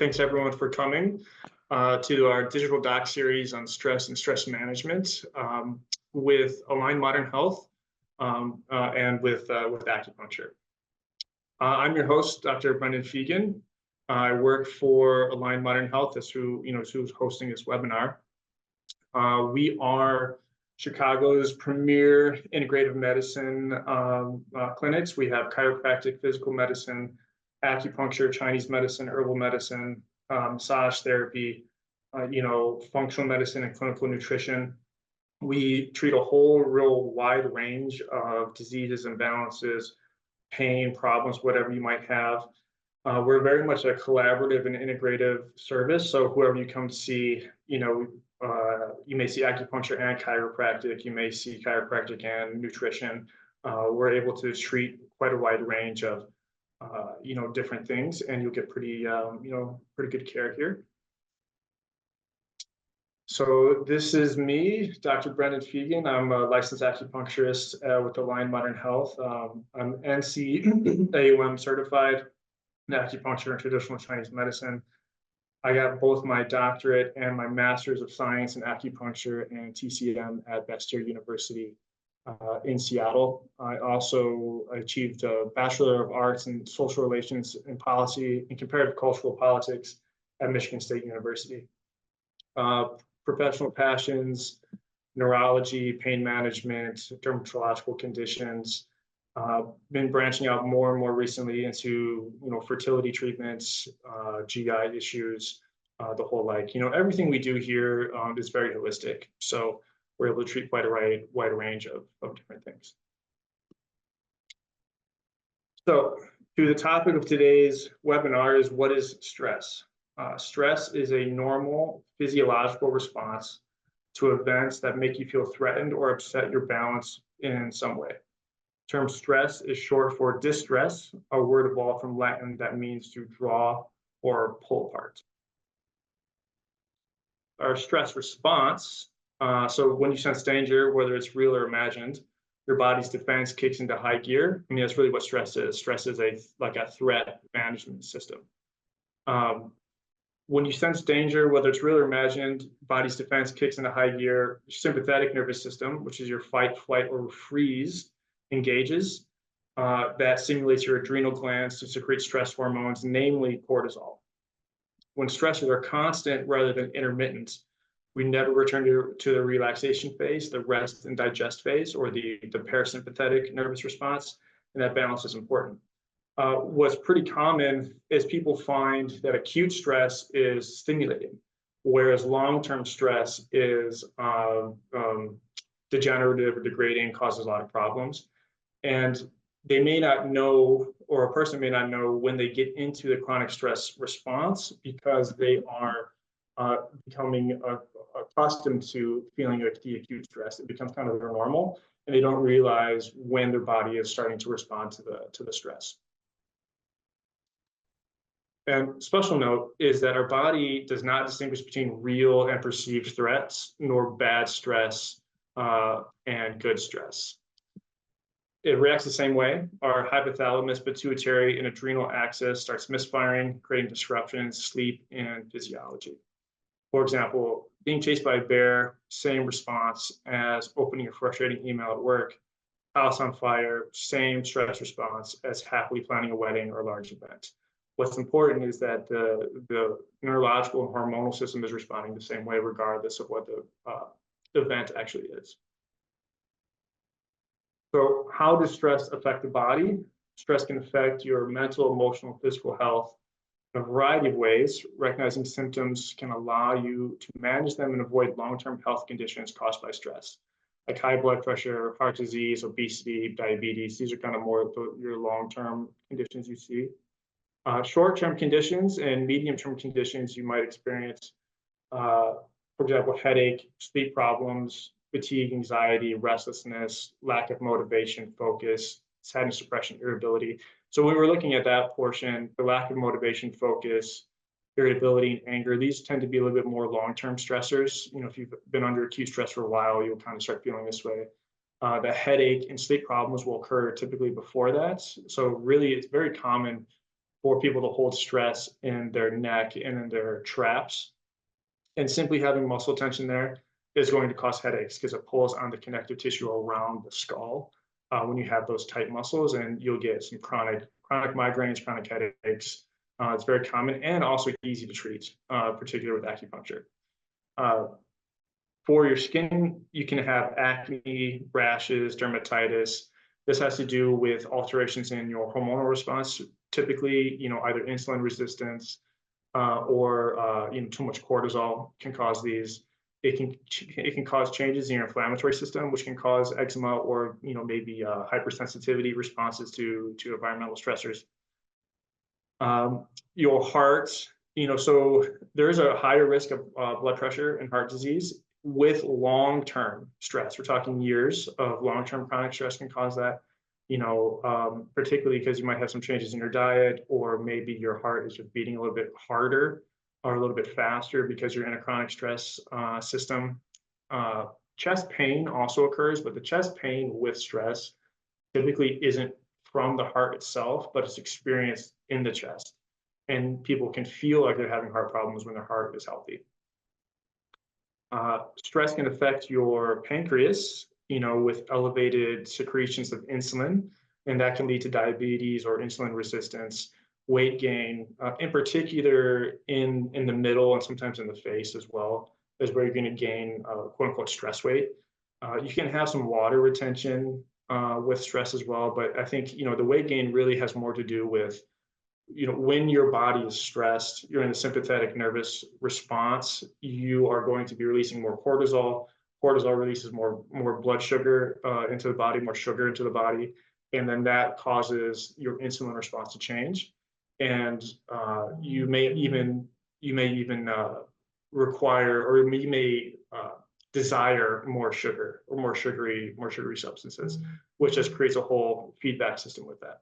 Thanks everyone for coming to our digital doc series on stress and stress management with Align Modern Health and with acupuncture. I'm your host, Dr. Brendon Fegan. I work for Align Modern Health. That's who's hosting this webinar. We are Chicago's premier integrative medicine clinics. We have chiropractic, physical medicine, acupuncture, Chinese medicine, herbal medicine, massage therapy, functional medicine and clinical nutrition. We treat a whole real wide range of diseases, imbalances, pain, problems, whatever you might have. We're very much a collaborative and integrative service. So whoever you come to see, you may see acupuncture and chiropractic, you may see chiropractic and nutrition. We're able to treat quite a wide range of different things, and you'll get pretty good care here. So this is me, Dr. Brendon Fegan. I'm a licensed acupuncturist with Align Modern Health. I'm L.Ac DAOM certified in acupuncture and traditional Chinese medicine. I got both my doctorate and my master's of science in acupuncture and TCM at Baxter University in Seattle. I also achieved a Bachelor of Arts in Social Relations and Policy and Comparative Cultural Politics at Michigan State University. Professional passions, neurology, pain management, dermatological conditions. Been branching out more and more recently into fertility treatments, GI issues, the whole everything we do here is very holistic. So we're able to treat quite a wide range of different things. So to the topic of today's webinar is, what is stress? Stress is a normal physiological response to events that make you feel threatened or upset your balance in some way. The term stress is short for distress, a word evolved from Latin that means to draw or pull apart. Our stress response, so when you sense danger, whether it's real or imagined, your body's defense kicks into high gear. I mean, that's really what stress is. Stress is like a threat management system. When you sense danger, whether it's real or imagined, body's defense kicks into high gear. Your sympathetic nervous system, which is your fight, flight, or freeze, engages. That stimulates your adrenal glands to secrete stress hormones, namely cortisol. When stressors are constant rather than intermittent, we never return to the relaxation phase, the rest and digest phase, or the parasympathetic nervous response, and that balance is important. What's pretty common is people find that acute stress is stimulating, whereas long-term stress is degenerative or degrading, causes a lot of problems. And they may not know, or a person may not know when they get into the chronic stress response, because they are becoming accustomed to feeling like the acute stress. It becomes kind of their normal, and they don't realize when their body is starting to respond to the stress. And special note is that our body does not distinguish between real and perceived threats, nor bad stress and good stress. It reacts the same way. Our hypothalamus, pituitary, and adrenal axis starts misfiring, creating disruptions, sleep, and physiology. For example, being chased by a bear, same response as opening a frustrating email at work. House on fire, same stress response as happily planning a wedding or a large event. What's important is that the neurological and hormonal system is responding the same way, regardless of what the event actually is. So how does stress affect the body? Stress can affect your mental, emotional, physical health in a variety of ways. Recognizing symptoms can allow you to manage them and avoid long-term health conditions caused by stress, like high blood pressure, heart disease, obesity, diabetes. These are kind of more your long-term conditions you see. Short-term conditions and medium-term conditions you might experience, for example, headache, sleep problems, fatigue, anxiety, restlessness, lack of motivation, focus, sadness, depression, irritability. So when we're looking at that portion, the lack of motivation, focus, irritability, and anger, these tend to be a little bit more long-term stressors. If you've been under acute stress for a while, you'll kind of start feeling this way. The headache and sleep problems will occur typically before that. So really, it's very common for people to hold stress in their neck and in their traps. And simply having muscle tension there is going to cause headaches because it pulls on the connective tissue around the skull when you have those tight muscles, and you'll get some chronic migraines, chronic headaches. It's very common and also easy to treat, particularly with acupuncture. For your skin, you can have acne, rashes, dermatitis. This has to do with alterations in your hormonal response, typically, either insulin resistance or too much cortisol can cause these. It can cause changes in your inflammatory system, which can cause eczema or maybe hypersensitivity responses to environmental stressors. Your heart, so there is a higher risk of blood pressure and heart disease with long-term stress. We're talking years of long-term chronic stress can cause that, particularly because you might have some changes in your diet, or maybe your heart is just beating a little bit harder or a little bit faster because you're in a chronic stress system. Chest pain also occurs, but the chest pain with stress typically isn't from the heart itself, but it's experienced in the chest. And people can feel like they're having heart problems when their heart is healthy. Stress can affect your pancreas, with elevated secretions of insulin, and that can lead to diabetes or insulin resistance, weight gain, in particular in the middle and sometimes in the face as well, is where you're going to gain quote unquote stress weight. You can have some water retention with stress as well, but I think, the weight gain really has more to do with, when your body is stressed, you're in the sympathetic nervous response, you are going to be releasing more cortisol. Cortisol releases more blood sugar into the body, more sugar into the body, and then that causes your insulin response to change. And you may even require, or you may desire more sugar or more sugary substances, which just creates a whole feedback system with that.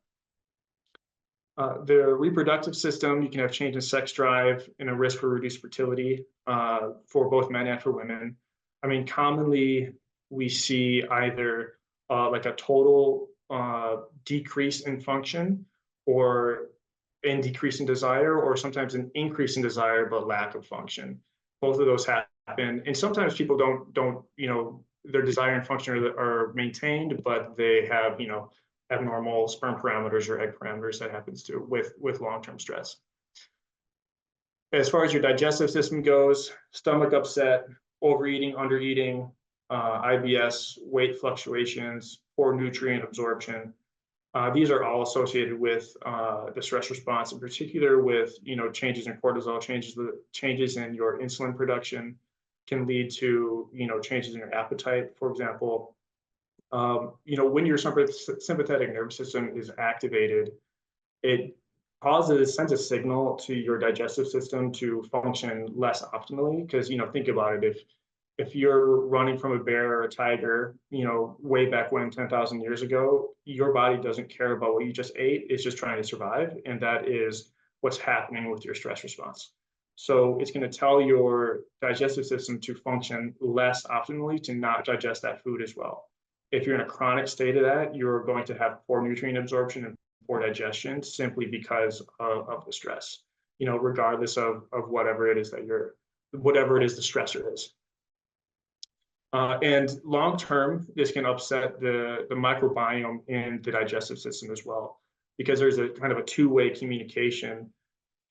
The reproductive system, you can have change in sex drive and a risk for reduced fertility for both men and for women. I mean, commonly we see either like a total decrease in function or in decrease in desire, or sometimes an increase in desire but lack of function. Both of those happen, and sometimes people don't their desire and function are maintained, but they have abnormal sperm parameters or egg parameters that happens to with long-term stress. As far as your digestive system goes, stomach upset, overeating, undereating, IBS, weight fluctuations, poor nutrient absorption. These are all associated with the stress response, in particular with changes in cortisol, changes in your insulin production can lead to changes in your appetite, for example. When your sympathetic nervous system is activated, it sends a signal to your digestive system to function less optimally. Because think about it, if you're running from a bear or a tiger, way back when 10,000 years ago, your body doesn't care about what you just ate. It's just trying to survive, and that is what's happening with your stress response. So it's going to tell your digestive system to function less optimally, to not digest that food as well. If you're in a chronic state of that, you're going to have poor nutrient absorption and poor digestion simply because of the stress, regardless of whatever it is the stressor is. And long term, this can upset the microbiome in the digestive system as well, because there's a kind of a two-way communication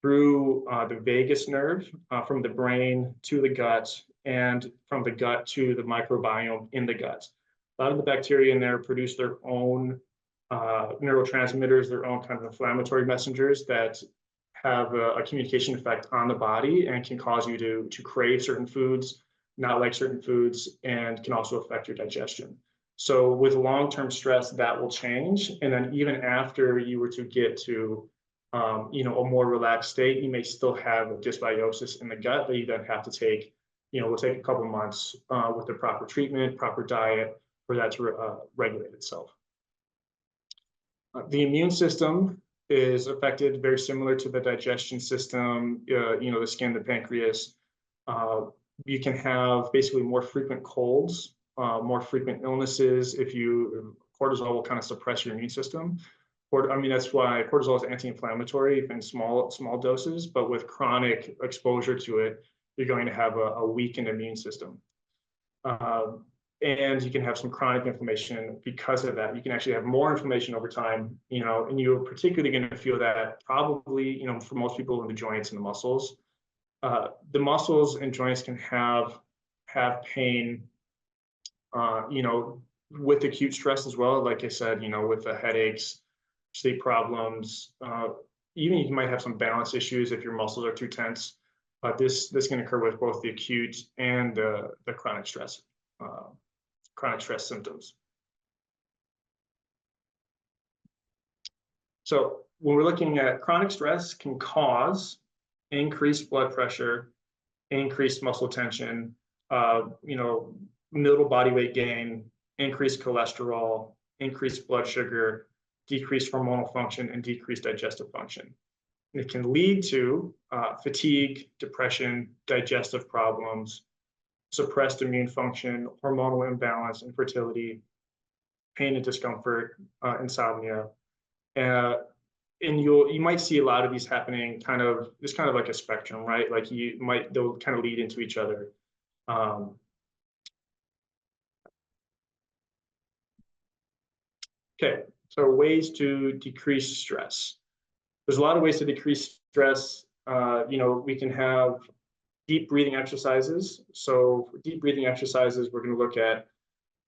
through the vagus nerve from the brain to the gut, and from the gut to the microbiome in the gut. A lot of the bacteria in there produce their own neurotransmitters, their own kind of inflammatory messengers that have a communication effect on the body and can cause you to crave certain foods, not like certain foods, and can also affect your digestion. So with long-term stress, that will change. And then even after you were to get to a more relaxed state, you may still have a dysbiosis in the gut that you then have to take, will take a couple months with the proper treatment, proper diet, for that to regulate itself. The immune system is affected very similar to the digestion system, the skin, the pancreas. You can have basically more frequent colds, more frequent illnesses. Cortisol will kind of suppress your immune system. I mean, that's why cortisol is anti-inflammatory in small doses, but with chronic exposure to it, you're going to have a weakened immune system. And you can have some chronic inflammation because of that. You can actually have more inflammation over time, and you're particularly going to feel that probably, for most people in the joints and the muscles. The muscles and joints can have pain, with acute stress as well. Like I said, with the headaches, sleep problems, even you might have some balance issues if your muscles are too tense. This can occur with both the acute and the chronic stress symptoms. So when we're looking at chronic stress, can cause increased blood pressure, increased muscle tension, middle body weight gain, increased cholesterol, increased blood sugar, decreased hormonal function, and decreased digestive function. And it can lead to fatigue, depression, digestive problems, suppressed immune function, hormonal imbalance, infertility, pain and discomfort, insomnia. And you might see a lot of these happening it's kind of like a spectrum, right? Like they'll kind of lead into each other. Okay, so ways to decrease stress. There's a lot of ways to decrease stress. We can have deep breathing exercises. So for deep breathing exercises, we're going to look at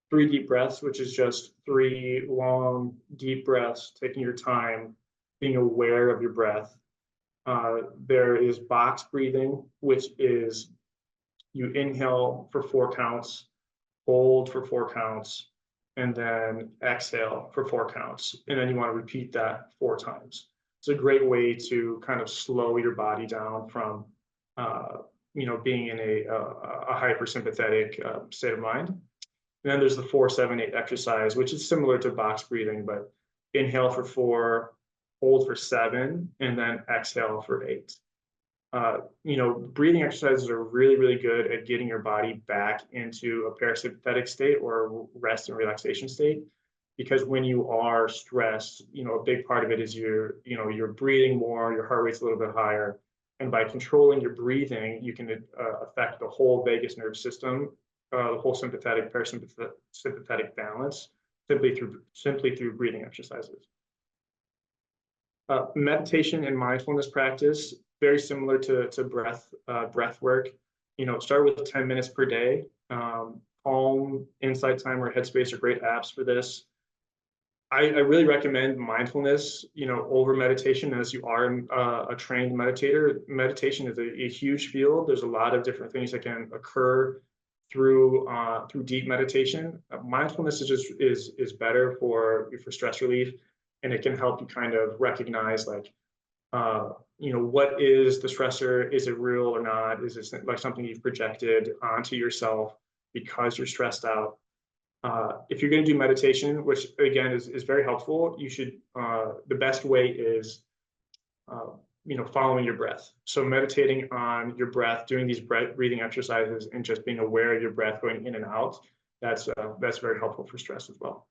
3 deep breaths, which is just 3 long, deep breaths, taking your time, being aware of your breath. There is box breathing, which is you inhale for 4 counts, hold for 4 counts, and then exhale for 4 counts. And then you want to repeat that 4 times. It's a great way to kind of slow your body down from, being in a hypersympathetic state of mind. And then there's the 4-7-8 exercise, which is similar to box breathing, but inhale for 4, hold for 7, and then exhale for 8. Breathing exercises are really, really good at getting your body back into a parasympathetic state or rest and relaxation state. Because when you are stressed, a big part of it is you're breathing more, your heart rate's a little bit higher. And by controlling your breathing, you can affect the whole vagus nerve system, the whole sympathetic, parasympathetic balance simply through breathing exercises. Meditation and mindfulness practice, very similar to breath work. Start with 10 minutes per day. Calm, Insight Timer, Headspace are great apps for this. I really recommend mindfulness, over meditation, as you are a trained meditator. Meditation is a huge field. There's a lot of different things that can occur through deep meditation. Mindfulness is better for stress relief, and it can help you kind of recognize what is the stressor? Is it real or not? Is it like something you've projected onto yourself because you're stressed out? If you're going to do meditation, which again is very helpful, you should, the best way is, following your breath. So meditating on your breath, doing these breathing exercises, and just being aware of your breath going in and out, that's very helpful for stress as well.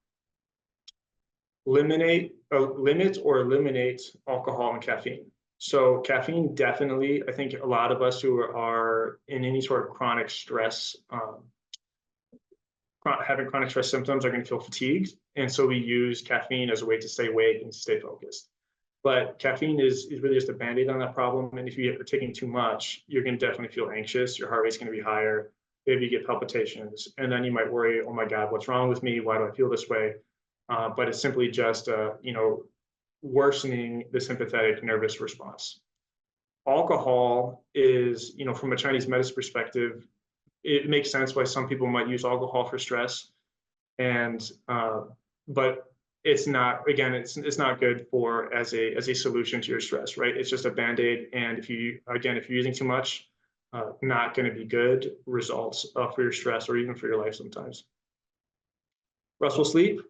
Limit or eliminate alcohol and caffeine. So caffeine, definitely, I think a lot of us who are in any sort of chronic stress, having chronic stress symptoms, are going to feel fatigued. And so we use caffeine as a way to stay awake and stay focused. But caffeine is really just a band-aid on that problem. And if you are taking too much, you're going to definitely feel anxious. Your heart rate's going to be higher. Maybe you get palpitations. And then you might worry, oh my God, what's wrong with me? Why do I feel this way? But it's simply just, worsening the sympathetic nervous response. Alcohol is, from a Chinese medicine perspective, it makes sense why some people might use alcohol for stress, but it's not. Again, it's not good as a solution to your stress, right? It's just a band-aid, and if you're using too much, not going to be good results for your stress or even for your life sometimes. Restful sleep,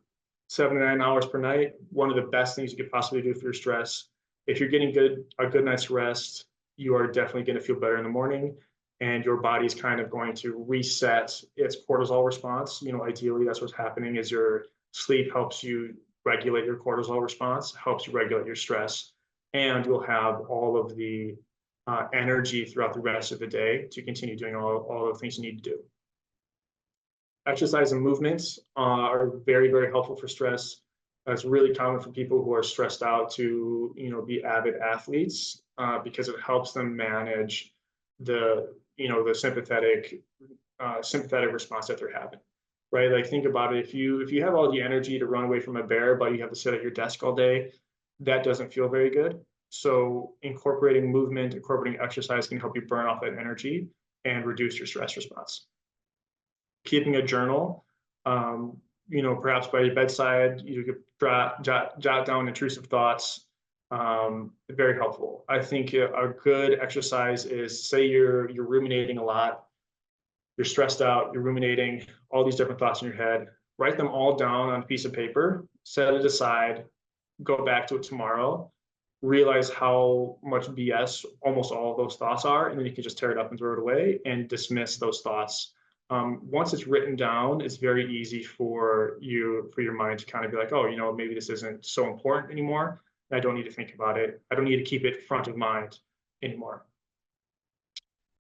7 to 9 hours per night, one of the best things you could possibly do for your stress. If you're getting a good night's rest, you are definitely going to feel better in the morning, and your body's kind of going to reset its cortisol response. Ideally, that's what's happening, is your sleep helps you regulate your cortisol response, helps you regulate your stress, and you'll have all of the energy throughout the rest of the day to continue doing all the things you need to do. Exercise and movements are very, very helpful for stress. It's really common for people who are stressed out to, be avid athletes because it helps them manage the sympathetic response that they're having, right? Like, think about it. If you have all the energy to run away from a bear, but you have to sit at your desk all day, that doesn't feel very good. So incorporating movement, incorporating exercise can help you burn off that energy and reduce your stress response. Keeping a journal, perhaps by your bedside, you could jot down intrusive thoughts. Very helpful. I think a good exercise is, say you're ruminating a lot, you're stressed out, you're ruminating, all these different thoughts in your head, write them all down on a piece of paper, set it aside, go back to it tomorrow, realize how much BS almost all of those thoughts are, and then you can just tear it up and throw it away and dismiss those thoughts. Once it's written down, it's very easy for your mind to kind of be like, oh, maybe this isn't so important anymore. I don't need to think about it. I don't need to keep it front of mind anymore.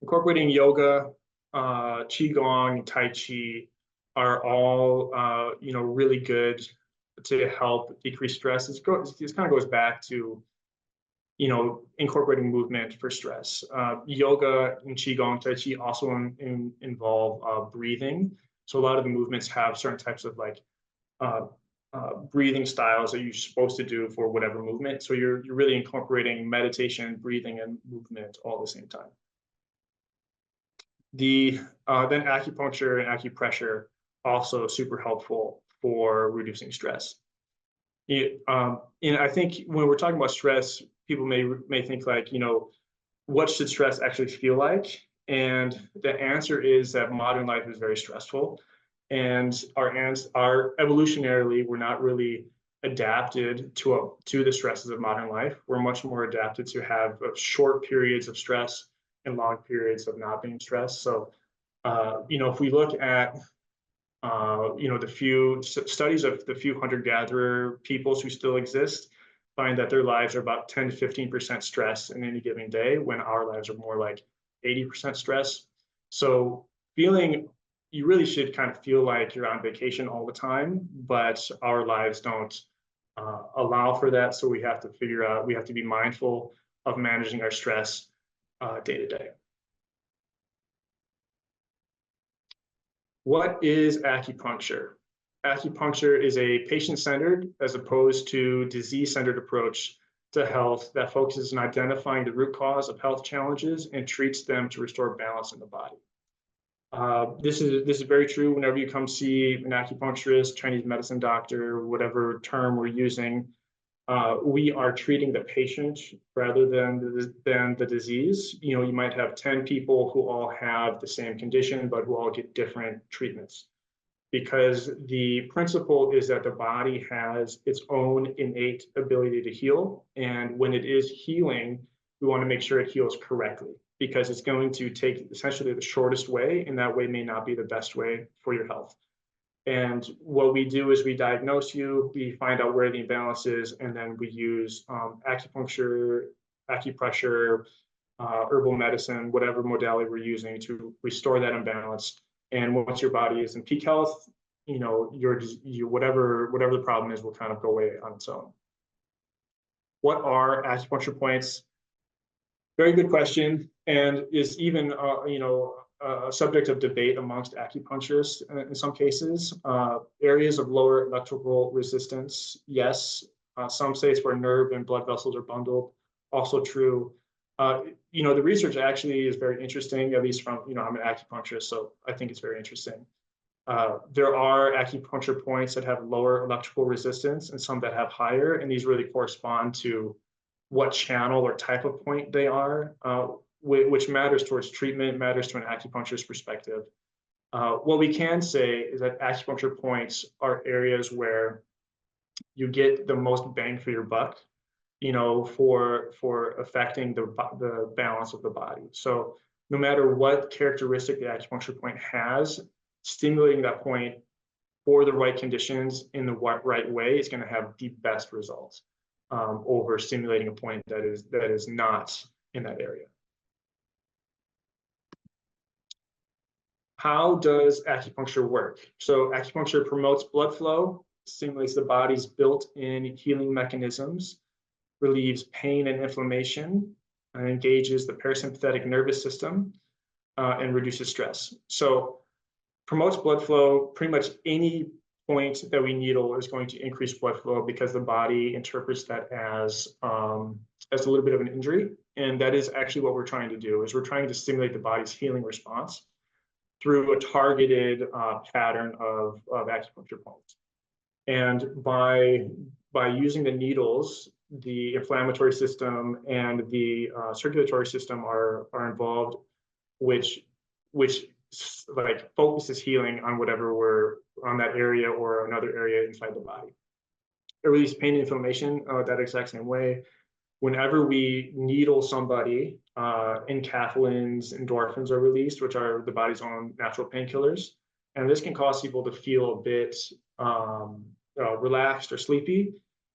Incorporating yoga, qigong, tai chi are all really good to help decrease stress. This kind of goes back to incorporating movement for stress. Yoga and qigong, tai chi also involve breathing. So a lot of the movements have certain types of breathing styles that you're supposed to do for whatever movement. So you're really incorporating meditation, breathing, and movement all at the same time. Then acupuncture and acupressure also super helpful for reducing stress. And I think when we're talking about stress, people may think like, what should stress actually feel like? And the answer is that modern life is very stressful, and our evolutionarily, we're not really adapted to the stresses of modern life. We're much more adapted to have short periods of stress and long periods of not being stressed. So, if we look at the few studies of the few hunter-gatherer peoples who still exist, find that their lives are about 10 to 15% stress in any given day, when our lives are more like 80% stress. So you really should kind of feel like you're on vacation all the time, but our lives don't allow for that. So we have to be mindful of managing our stress day to day. What is acupuncture? Acupuncture is a patient-centered as opposed to disease-centered approach to health that focuses on identifying the root cause of health challenges and treats them to restore balance in the body. This is very true whenever you come see an acupuncturist, Chinese medicine doctor, whatever term we're using. We are treating the patient rather than the disease. You might have 10 people who all have the same condition, but who all get different treatments, because the principle is that the body has its own innate ability to heal. And when it is healing, we want to make sure it heals correctly, because it's going to take essentially the shortest way, and that way may not be the best way for your health. And what we do is we diagnose you, we find out where the imbalance is, and then we use acupuncture, acupressure, herbal medicine, whatever modality we're using to restore that imbalance. And once your body is in peak health, whatever the problem is will kind of go away on its own. What are acupuncture points? Very good question, and is even a subject of debate amongst acupuncturists in some cases. Areas of lower electrical resistance, yes. Some say it's where nerve and blood vessels are bundled, also true. The research actually is very interesting, at least from, I'm an acupuncturist, so I think it's very interesting. There are acupuncture points that have lower electrical resistance and some that have higher, and these really correspond to what channel or type of point they are, which matters towards treatment, matters to an acupuncturist perspective. What we can say is that acupuncture points are areas where you get the most bang for your buck, for affecting the balance of the body. So no matter what characteristic the acupuncture point has, stimulating that point for the right conditions in the right way is going to have the best results over stimulating a point that is not in that area. How does acupuncture work? So acupuncture promotes blood flow, stimulates the body's built-in healing mechanisms, relieves pain and inflammation, and engages the parasympathetic nervous system, and reduces stress. So promotes blood flow. Pretty much any point that we needle is going to increase blood flow because the body interprets that as a little bit of an injury. And that is actually what we're trying to do, is we're trying to stimulate the body's healing response through a targeted pattern of acupuncture points. And by using the needles, the inflammatory system and the circulatory system are involved, which like focuses healing on whatever we're on that area or another area inside the body. It relieves pain and inflammation that exact same way. Whenever we needle somebody, enkephalins, endorphins are released, which are the body's own natural painkillers. And this can cause people to feel a bit relaxed or sleepy.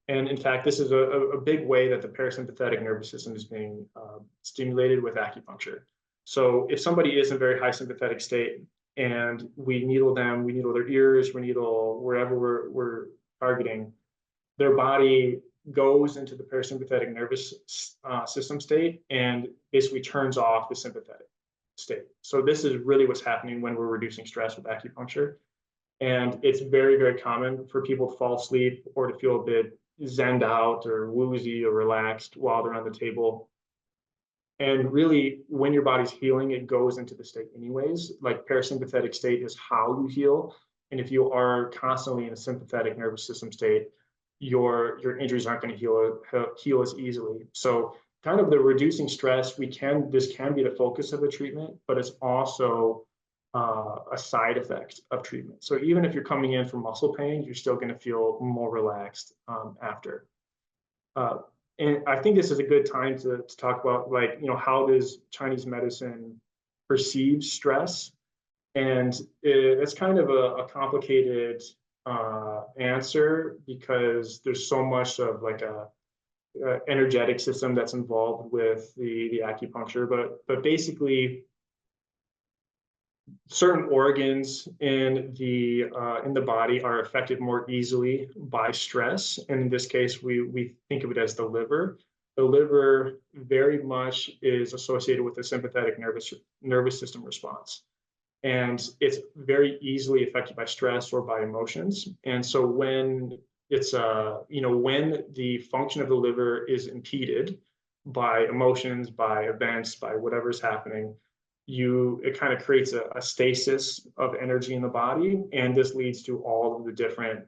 And in fact, this is a big way that the parasympathetic nervous system is being stimulated with acupuncture. So if somebody is in a very high sympathetic state and we needle them, we needle their ears, we needle wherever we're targeting, their body goes into the parasympathetic nervous system state and basically turns off the sympathetic state. So this is really what's happening when we're reducing stress with acupuncture. And it's very, very common for people to fall asleep or to feel a bit zenned out or woozy or relaxed while they're on the table. And really, when your body's healing, it goes into the state anyways. Like parasympathetic state is how you heal. And if you are constantly in a sympathetic nervous system state, your injuries aren't going to heal as easily. So kind of the reducing stress, this can be the focus of the treatment, but it's also a side effect of treatment. So even if you're coming in for muscle pain, you're still going to feel more relaxed after. And I think this is a good time to talk about, like, how does Chinese medicine perceive stress? And it's kind of a complicated answer because there's so much of like a energetic system that's involved with the acupuncture, but basically certain organs in the body are affected more easily by stress. And in this case, we think of it as the liver. The liver very much is associated with the sympathetic nervous system response. And it's very easily affected by stress or by emotions. And so when it's when the function of the liver is impeded by emotions, by events, by whatever's happening, it kind of creates a stasis of energy in the body. And this leads to all of the different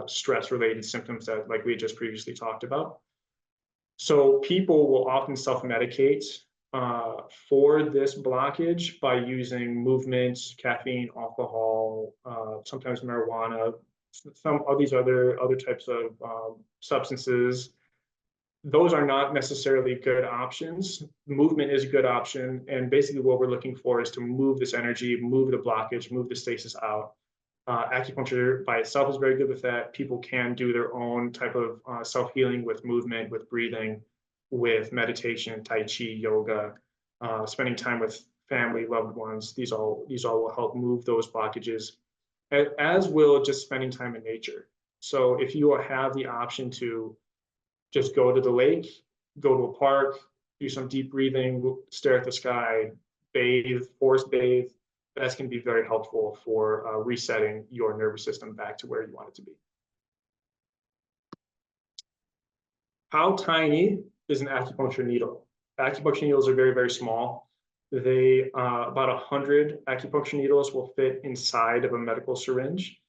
stress-related symptoms that, like we just previously talked about. So people will often self-medicate for this blockage by using movement, caffeine, alcohol, sometimes marijuana, some of these other types of substances. Those are not necessarily good options. Movement is a good option. And basically what we're looking for is to move this energy, move the blockage, move the stasis out. Acupuncture by itself is very good with that. People can do their own type of self-healing with movement, with breathing, with meditation, Tai Chi, yoga, spending time with family, loved ones. These all will help move those blockages, as will just spending time in nature. So if you have the option to just go to the lake, go to a park, do some deep breathing, stare at the sky, bathe, forest bathe, that's going to be very helpful for resetting your nervous system back to where you want it to be. How tiny is an acupuncture needle? Acupuncture needles are very, very small. They about 100 acupuncture needles will fit inside of a medical syringe.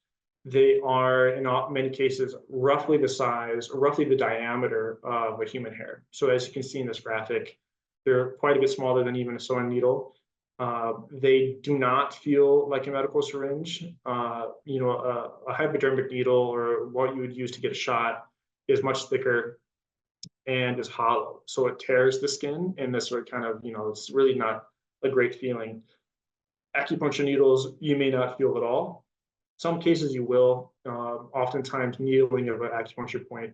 They are, in many cases, roughly the size, or roughly the diameter of a human hair. So as you can see in this graphic, they're quite a bit smaller than even a sewing needle. They do not feel like a medical syringe. A hypodermic needle, or what you would use to get a shot, is much thicker and is hollow. So it tears the skin, and this sort of kind of, it's really not a great feeling. Acupuncture needles, you may not feel at all. Some cases you will. Oftentimes, needling of an acupuncture point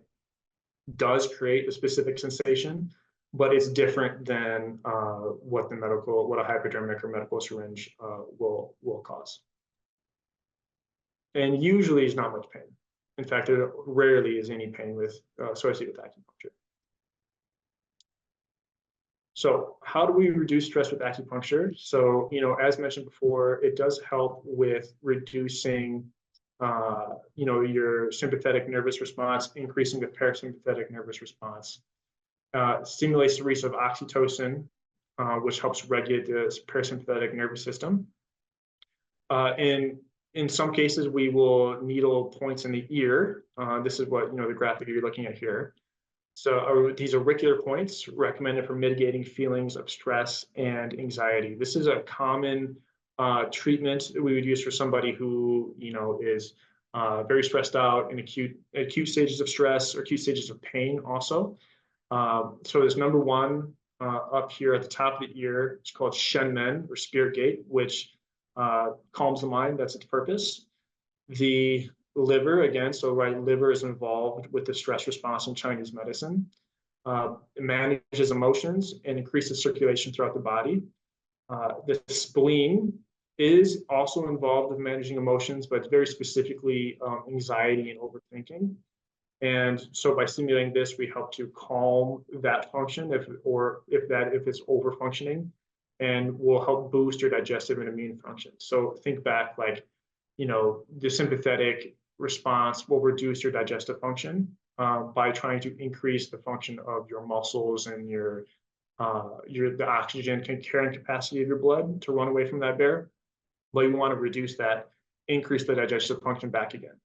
does create a specific sensation, but it's different than what a hypodermic or medical syringe will cause. And usually is not much pain. In fact, there rarely is any pain associated with acupuncture. So how do we reduce stress with acupuncture? So, as mentioned before, it does help with reducing, your sympathetic nervous response, increasing the parasympathetic nervous response. Stimulates the release of oxytocin, which helps regulate the parasympathetic nervous system. In some cases, we will needle points in the ear. This is what, the graphic you're looking at here. So these auricular points recommended for mitigating feelings of stress and anxiety. This is a common treatment that we would use for somebody who, is very stressed out in acute stages of stress or acute stages of pain also. So there's number one up here at the top of the ear. It's called Shenmen, or spirit gate, which calms the mind. That's its purpose. The liver, again, so liver is involved with the stress response in Chinese medicine. It manages emotions and increases circulation throughout the body. The spleen is also involved with managing emotions, but very specifically anxiety and overthinking. And so by stimulating this, we help to calm that function if it's over functioning, and will help boost your digestive and immune function. So think back, like, the sympathetic response will reduce your digestive function by trying to increase the function of your muscles and the oxygen carrying capacity of your blood to run away from that bear. But you want to reduce that, increase the digestive function back again.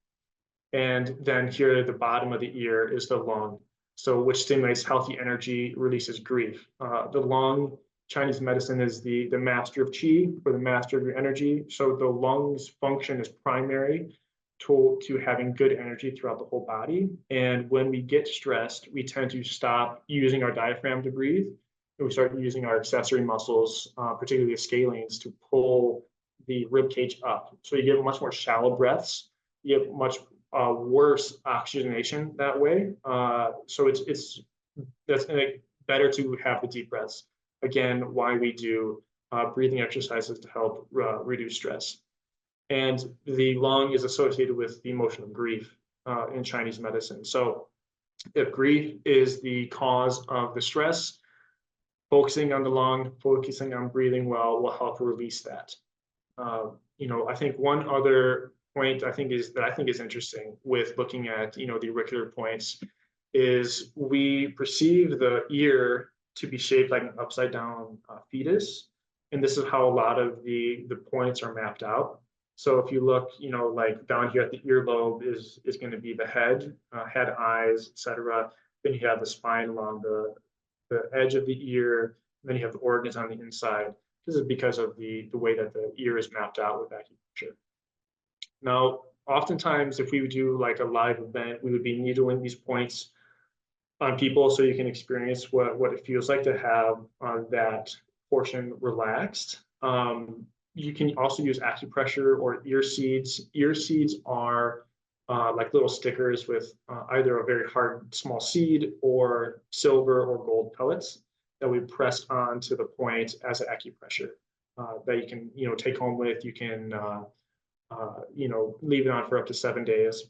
And then here at the bottom of the ear is the lung, so which stimulates healthy energy, releases grief. The lung, Chinese medicine, is the master of qi, or the master of your energy. So the lungs function is primary to having good energy throughout the whole body. And when we get stressed, we tend to stop using our diaphragm to breathe, and we start using our accessory muscles, particularly the scalenes, to pull the rib cage up. So you get much more shallow breaths. You get much worse oxygenation that way. So that's better to have the deep breaths. Again, why we do breathing exercises to help reduce stress. And the lung is associated with the emotion of grief in Chinese medicine. So if grief is the cause of the stress, focusing on the lung, focusing on breathing well will help release that. I think one other point I think is interesting with looking at the auricular points is we perceive the ear to be shaped like an upside down fetus, and this is how a lot of the points are mapped out. So if you look, like down here at the earlobe is going to be the head, eyes, etc. Then you have the spine along the edge of the ear. Then you have the organs on the inside. This is because of the way that the ear is mapped out with acupuncture. Now, oftentimes, if we would do like a live event, we would be needling these points on people so you can experience what it feels like to have that portion relaxed. You can also use acupressure or ear seeds. Ear seeds are like little stickers with either a very hard small seed or silver or gold pellets that we press onto the point as an acupressure that you can take home with. You can leave it on for up to 7 days.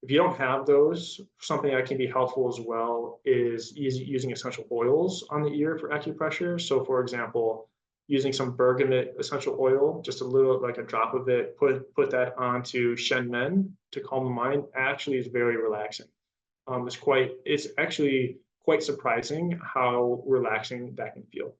If you don't have those, something that can be helpful as well is using essential oils on the ear for acupressure. So for example, using some bergamot essential oil, just a little, like a drop of it, put that onto Shenmen to calm the mind, actually is very relaxing. It's actually quite surprising how relaxing that can feel.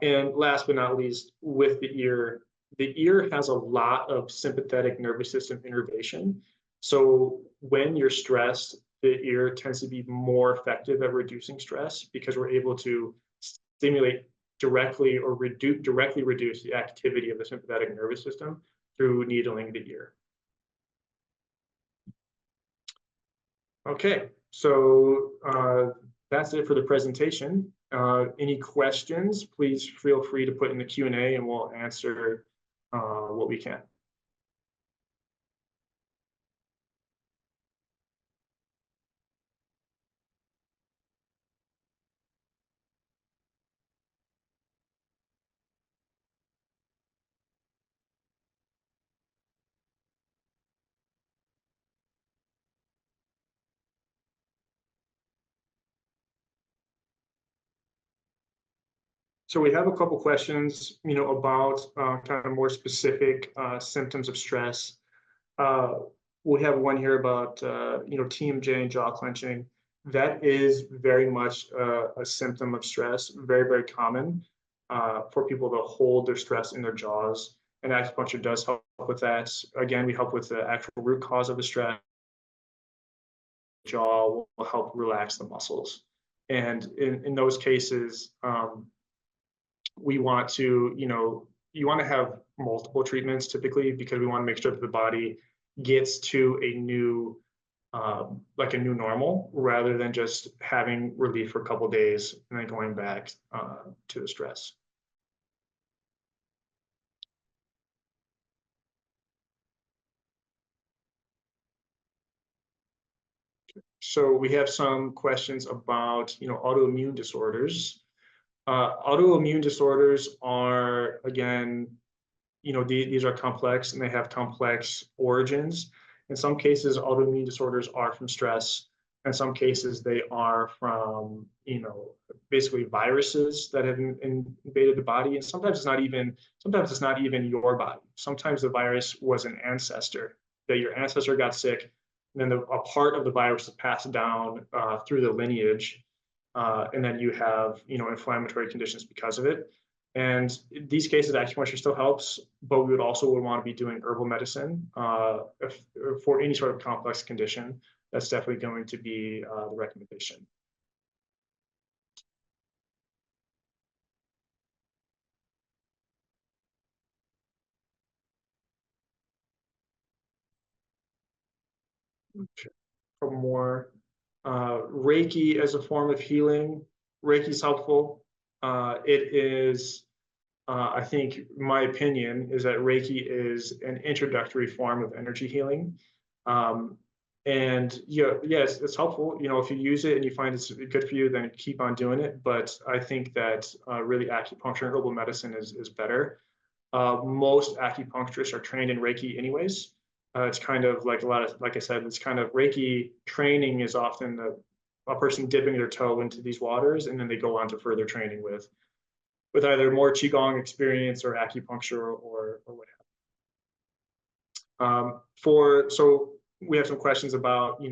And last but not least, with the ear has a lot of sympathetic nervous system innervation. So when you're stressed, the ear tends to be more effective at reducing stress because we're able to stimulate directly or directly reduce the activity of the sympathetic nervous system through needling the ear. Okay, so that's it for the presentation. Any questions, please feel free to put in the Q&A and we'll answer what we can. So we have a couple questions, about kind of more specific symptoms of stress. We have one here about, TMJ and jaw clenching. That is very much a symptom of stress, very, very common for people to hold their stress in their jaws. And acupuncture does help with that. Again, we help with the actual root cause of the stress. Jaw will help relax the muscles. And in those cases, we want to, you want to have multiple treatments typically because we want to make sure that the body gets to a new, like a new normal, rather than just having relief for a couple of days and then going back to the stress. So we have some questions about, autoimmune disorders. Autoimmune disorders are, again, these are complex and they have complex origins. In some cases, autoimmune disorders are from stress. In some cases, they are from, basically viruses that have invaded the body. And sometimes it's not even your body. Sometimes the virus was an ancestor, that your ancestor got sick, and then a part of the virus is passed down through the lineage. And then you have, inflammatory conditions because of it. And in these cases, acupuncture still helps, but we would want to be doing herbal medicine for any sort of complex condition. That's definitely going to be the recommendation. Okay. For more, Reiki as a form of healing, Reiki is helpful. It is, I think my opinion is that Reiki is an introductory form of energy healing. And yes, it's helpful. If you use it and you find it's good for you, then keep on doing it. But I think that really acupuncture and herbal medicine is better. Most acupuncturists are trained in Reiki anyways. It's kind of like like I said, it's kind of Reiki training is often a person dipping their toe into these waters, and then they go on to further training with either more qigong experience or acupuncture or what have you. So we have some questions about,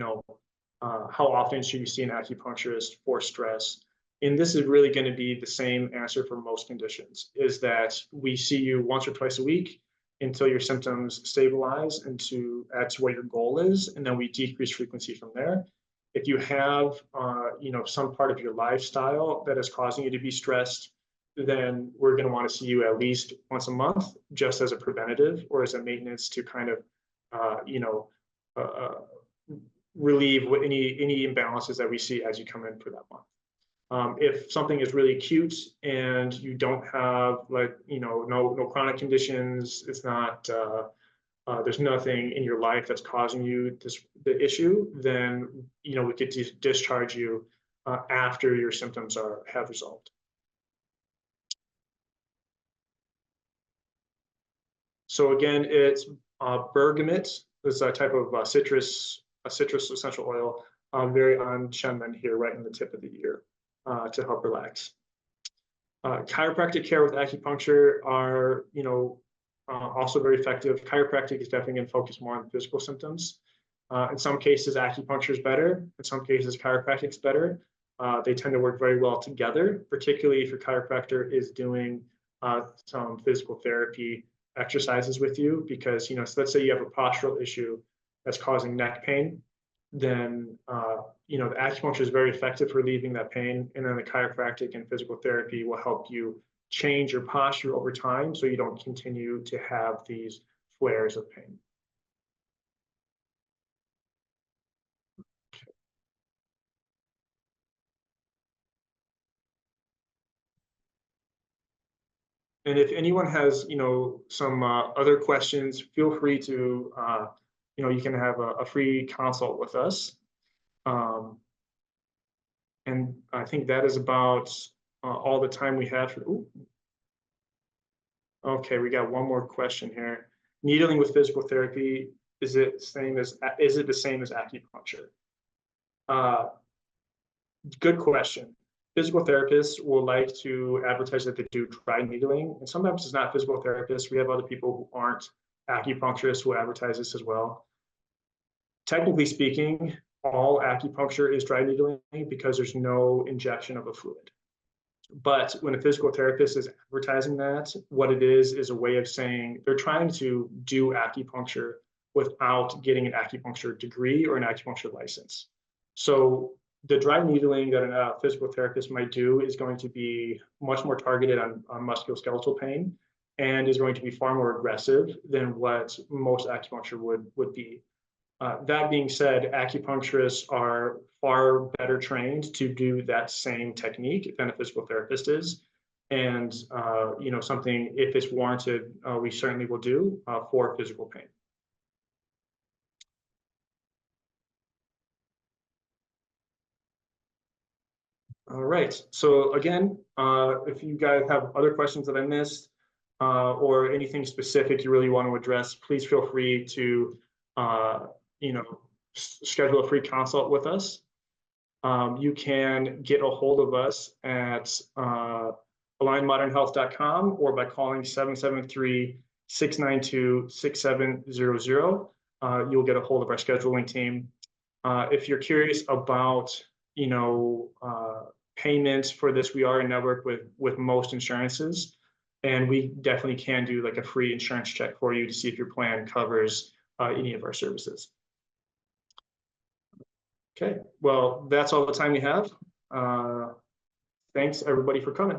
how often should you see an acupuncturist for stress? And this is really going to be the same answer for most conditions, is that we see you once or twice a week until your symptoms stabilize and to what your goal is, and then we decrease frequency from there. If you have, some part of your lifestyle that is causing you to be stressed, then we're going to want to see you at least once a month, just as a preventative or as a maintenance to kind of, relieve any imbalances that we see as you come in for that month. If something is really acute and you don't have no chronic conditions, it's not there's nothing in your life that's causing you the issue, then we could discharge you after your symptoms have resolved. So again, it's bergamot. This is a type of citrus essential oil, very on Shenmen here, right in the tip of the ear, to help relax. Chiropractic care with acupuncture are, also very effective. Chiropractic is definitely going to focus more on physical symptoms. In some cases, acupuncture is better. In some cases, chiropractic is better. They tend to work very well together, particularly if your chiropractor is doing some physical therapy exercises with you, because so let's say you have a postural issue that's causing neck pain, then the acupuncture is very effective for relieving that pain, and then the chiropractic and physical therapy will help you change your posture over time so you don't continue to have these flares of pain. And if anyone has, some other questions, feel free to, you can have a free consult with us. And I think that is about all the time we have. Okay, we got one more question here. Needling with physical therapy, is it the same as acupuncture? Good question. physical therapists will like to advertise that they do dry needling, and sometimes it's not physical therapists. We have other people who aren't acupuncturists who advertise this as well. Technically speaking, all acupuncture is dry needling because there's no injection of a fluid. But when a physical therapist is advertising that, what it is a way of saying they're trying to do acupuncture without getting an acupuncture degree or an acupuncture license. So the dry needling that a physical therapist might do is going to be much more targeted on musculoskeletal pain and is going to be far more aggressive than what most acupuncture would be. That being said, acupuncturists are far better trained to do that same technique than a physical therapist is. And, something, if it's warranted, we certainly will do for physical pain. All right. So again, if you guys have other questions that I missed or anything specific you really want to address, please feel free to, schedule a free consult with us. You can get a hold of us at alignmodernhealth.com or by calling 773-692-6700. You'll get a hold of our scheduling team. If you're curious about, payments for this, we are in network with most insurances, and we definitely can do like a free insurance check for you to see if your plan covers any of our services. Okay, well, that's all the time we have. Thanks everybody for coming.